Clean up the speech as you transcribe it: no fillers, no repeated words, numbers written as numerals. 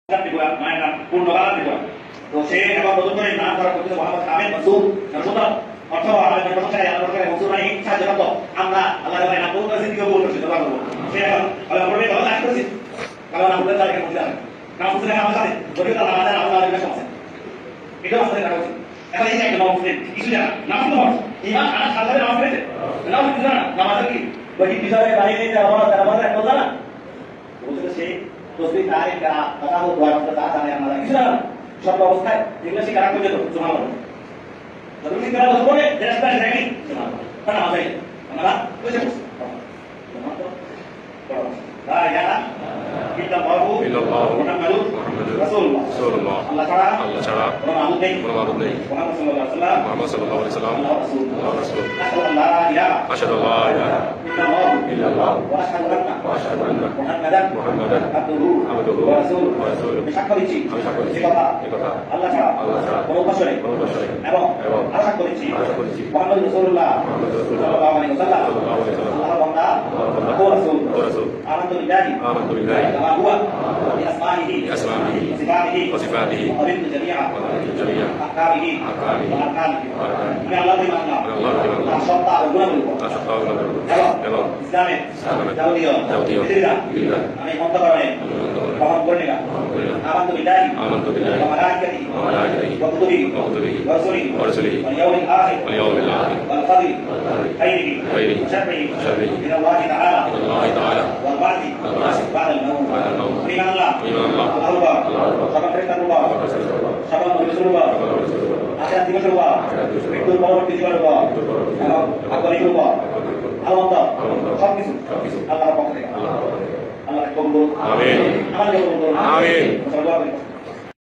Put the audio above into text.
মায়ের নাম পূর্ণবালা ত্রিপুরা। তো সে এখন নতুন করে নাম করা করতেছে মোহাম্মদ আহমেদ মনসুর সুন্দর অর্থ আবেদন প্রশংসায় আল্লাহ করে মনসুর মানে সাহায্য করতো আমরা আল্লাহ ভাই নাম বলতে আছি দিকেও বলতে দোয়া করবো সে এখন আল্লাহ বলবে ভালো কাজ করেছি কারণ নাম বলতে তাকে বলতে হবে নাম বলতে আমার সাথে যদি তারা আমাদের আল্লাহ আলাইহি কাছে এটাও আমাদের কাজ আছে এখন এই যে একটা নাম বলতে কিছু জানা নাম তো ইমান আর সালাতে নাম বলতে নাম বলতে জানা নামাজ কি ওই বিষয়ে বাইরে যাওয়া তারা একটা জানা বলতে সে তসবিহ তারিখ করা তাসাহুদ দোয়া করতে তাহলে আমরা কিছু না সব অবস্থায় যেগুলো সে কারা করে যেত সুবহানাল্লাহ তসবিহ করা বলে দেশটা দেখি সুবহানাল্লাহ কারণ আমাদের আমরা বুঝে لا إله إلا الله محمد رسول الله الله تعالى محمد صلى الله عليه وسلم الله رسول أشهد أن لا إله إلا الله وأشهد أن محمدا عبده ورسوله بشكل شيء الله تعالى কোনো বছরে এবং আশা করেছি মুহাম্মদ রাসূলুল্লাহ সাল্লাল্লাহু আলাইহি ওয়াসাল্লাম আল্লাহর বান্দা ও রাসূল آمنت بالله كما هو بأسمائه وصفاته وقبلت جميع أحكامه وأركانه من الله بما الله أشرط الغنم এবং ইসলামের যাবতীয় বিধিবিধান আমি মন্তব্যে গ্রহণ করে নিলাম آمنت بالله وملائكته وكتبه ورسله واليوم الآخر والقدر خيره وشره من الله تعالى والبعث بعد الموت بإيمان الله الله সকল ফেরেশতার উপর সকল নবীর উপর আখিরাত দিবসের উপর মৃত্যুর পরবর্তী জীবনের উপর এবং আগমনের উপর আনন্দ সবকিছু আল্লাহর পক্ষ থেকে আল্লাহ কবুল করুন আমিন আমাদের কবুল করুন আমিন